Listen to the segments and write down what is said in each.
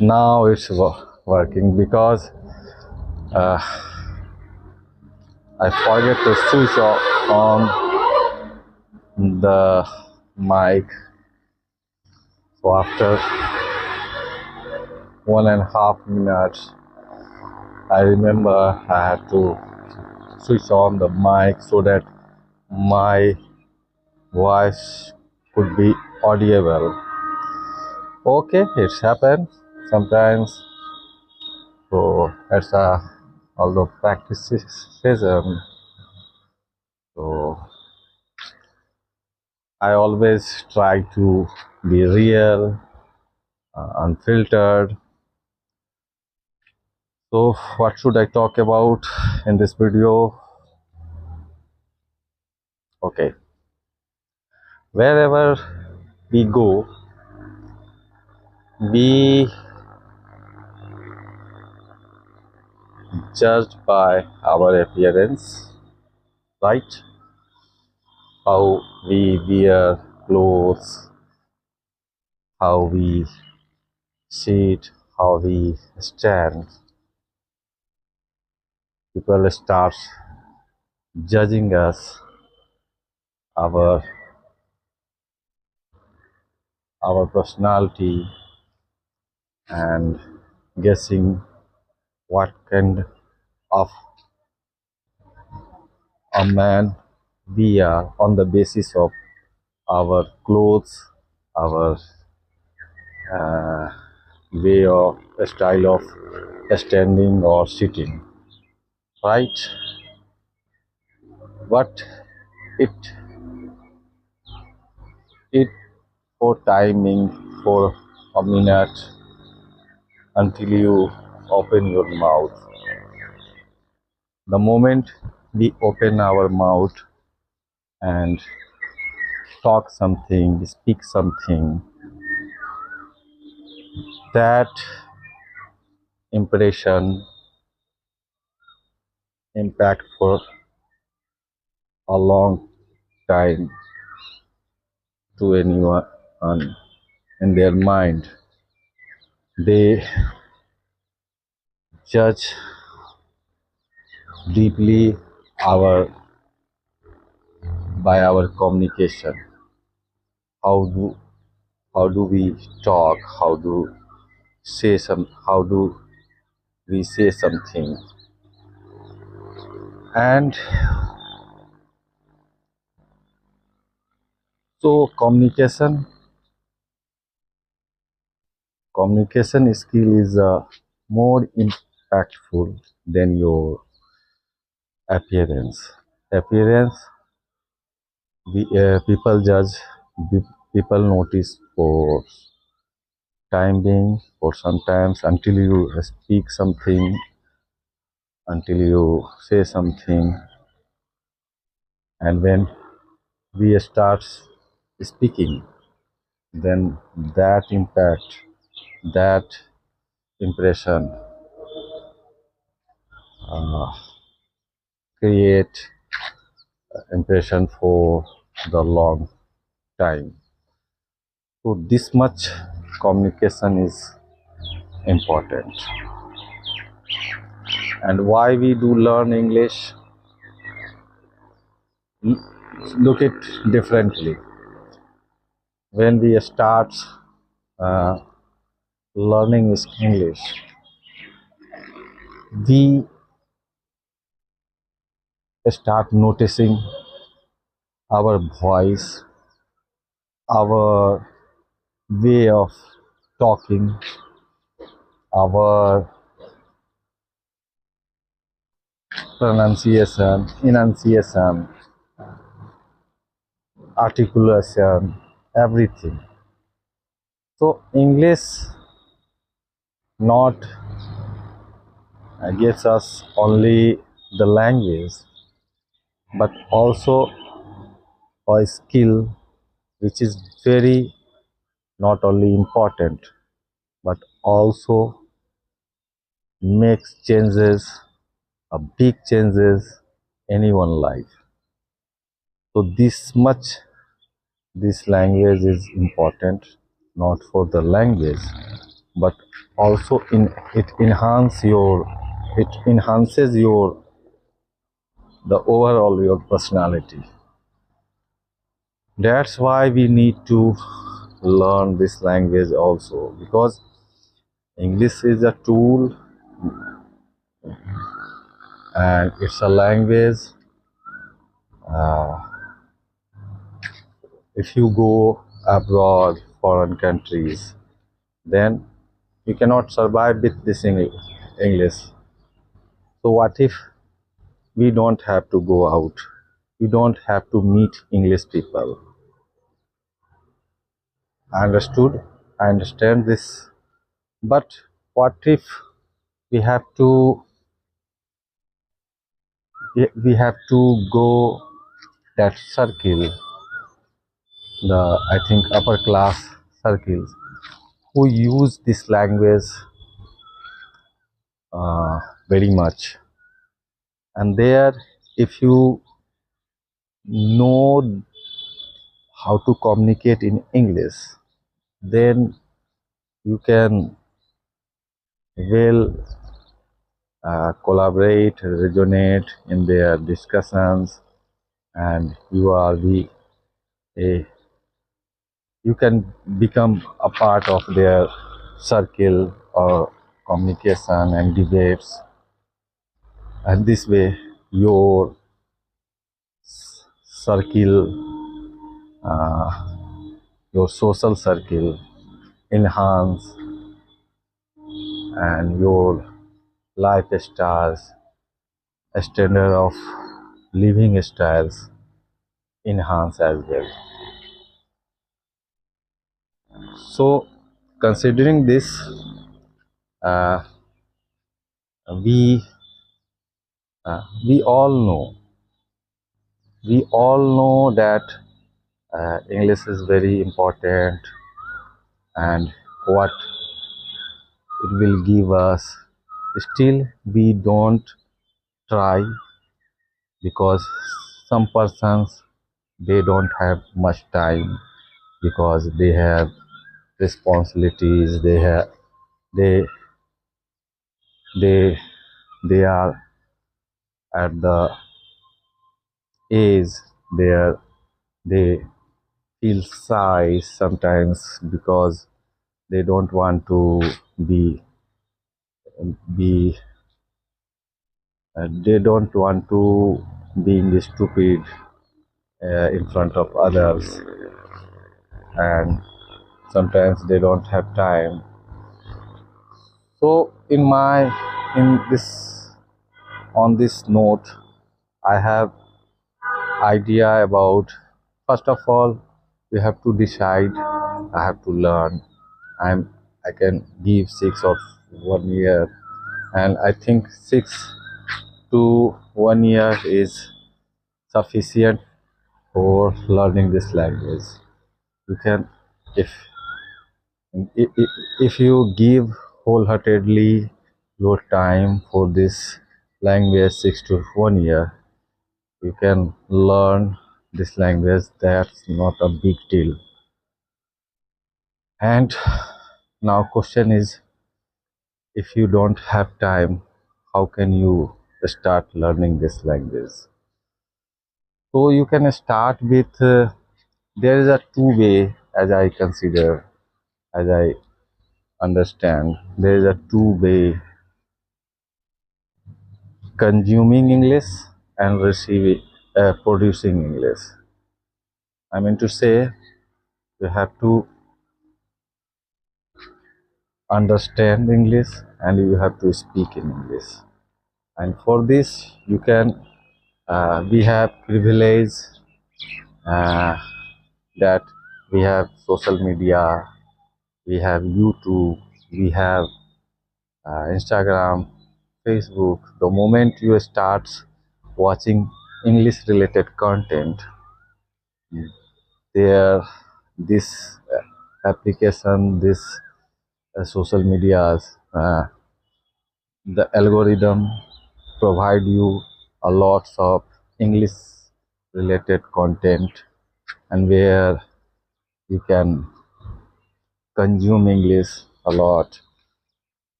Now it's working because uh, I forget to switch on the mic. So after 1.5 minutes, I remember I had to switch on the mic so that my voice could be audible. Okay, it's happened sometimes. So it's although practice session. So I always try to be real, unfiltered. So what should I talk about in this video? Okay, wherever we go, we judged by our appearance, right? How we wear clothes, how we sit, how we stand. People start judging us, our our personality, and guessing what kind of a man we are on the basis of our clothes, our uh, way of style of standing or sitting, right? But it it for timing for a minute until you open your mouth. The moment we open our mouth and talk something, speak something, that impression impact for a long time to anyone in their mind. They judge deeply our by our communication. How do how do we talk? How do we say something? And so communication skill is more impactful than your appearance. Appearance, people judge, people notice for time being, for sometimes until you speak something, until you say something, and when we start speaking, then that impact, that impression uh, create impression for the long time. So this much communication is important. And why we do learn English? Look it differently. When we start uh, learning English, we start noticing our voice, our way of talking, our pronunciation, enunciation, articulation, everything. So English not gives us only the language, but also a skill which is very not only important but also makes changes, a big changes anyone life. So this much this language is important, not for the language, but also it enhances your the overall your personality. That's why we need to learn this language also, because English is a tool and it's a language. uh, if you go abroad, foreign countries, then you cannot survive with this English. So what if we don't have to go out? We don't have to meet English people. I understood. I understand this. But what if we have to we have to go that circle, the I think upper class circles who use this language uh, very much, and there if you know how to communicate in English, then you can well collaborate, resonate in their discussions, and a you can become a part of their circle or communication and debates, and this way your circle, uh, your social circle enhance, and your lifestyles, standard of living styles enhance as well. So considering this, uh, we we all know we all know that English is very important, and what it will give us. Still, we don't try, because some persons they don't have much time, because they have responsibilities. They they they are at the age where they feel shy sometimes, because they don't want to be be they don't want to being stupid in front of others, and sometimes they don't have time. So in this on this note, I have idea about, first of all, we have to decide. I have to learn. I can give 6 or 1 year, and I think 6 to 1 year is sufficient for learning this language. You can, if if you give wholeheartedly your time for this language 6 to 1 year, you can learn this language. That's not a big deal. And now question is, if you don't have time, how can you start learning this language? So you can start with there is a two way, as I consider, as I understand, there is a two way: consuming English and receiving producing English. I mean to say, you have to understand English and you have to speak in English. And for this, you can we have privilege uh, that we have social media, we have YouTube, we have Instagram, Facebook. The moment you start watching English related content, there this application, this social medias, the algorithm provide you a lots of English related content, and where you can consume English a lot.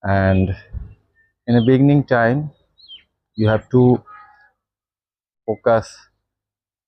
And in the beginning time, you have to focus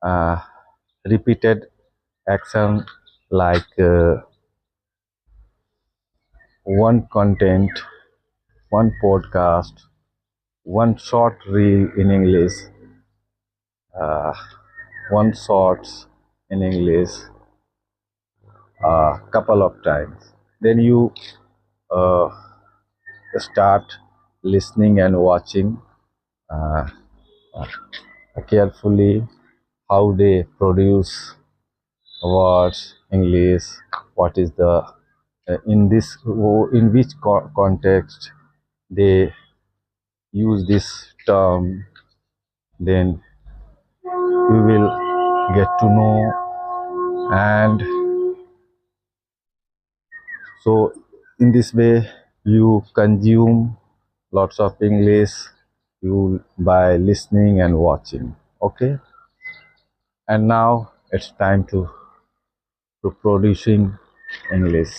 uh, repeated action like one content, one podcast, one short reel in English, uh, one shorts in English, a couple of times. Then you uh, start listening and watching uh, carefully how they produce words, English, what is the in this in which context they use this term. Then you will get to know. And so in this way you consume lots of English you by listening and watching. Okay, and now it's time to producing English.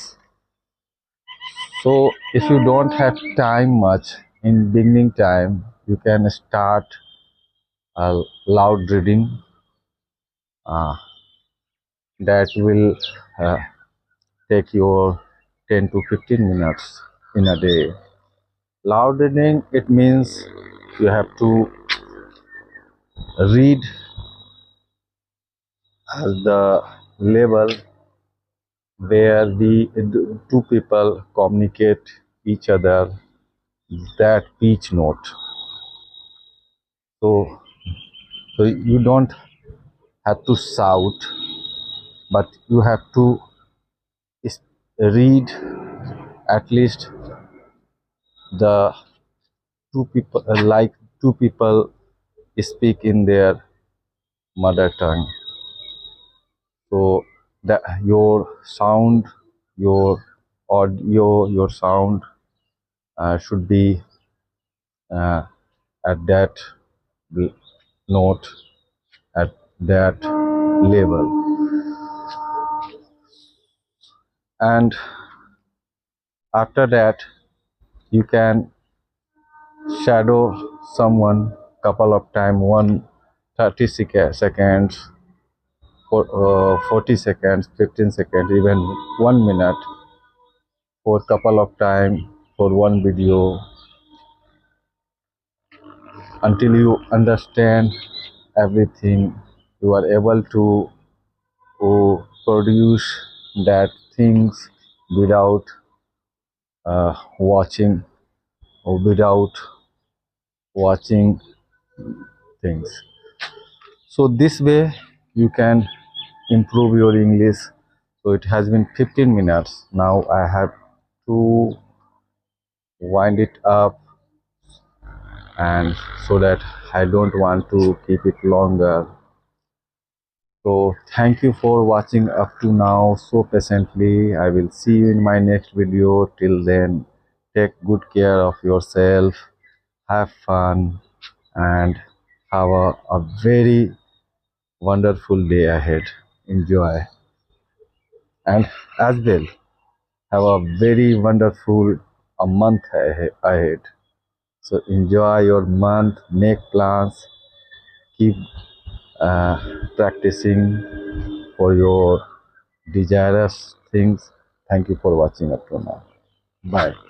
So if you don't have time much in beginning time, you can start a loud reading uh, that will uh, take your 10 to 15 minutes in a day. Loud reading, it means you have to read at the level where the two people communicate each other that pitch note. So, so you don't have to shout, but you have to read at least the two people like two people speak in their mother tongue. So that your sound, your audio, your sound should be uh, at that note, at that level. And after that you can shadow someone couple of time, one 30 seconds, for 40 seconds, 15 seconds, even 1 minute, for couple of time, for one video, until you understand everything. You are able to produce that things without watching, or without watching things. So this way you can improve your English. So it has been 15 minutes. Now I have to wind it up, and so that I don't want to keep it longer. So thank you for watching up to now so patiently. I will see you in my next video. Till then, take good care of yourself, have fun, and have a very wonderful day ahead. Enjoy, and as well have a very wonderful a month ahead. So enjoy your month, make plans, keep practicing for your desirous things. Thank you for watching up to now. Bye.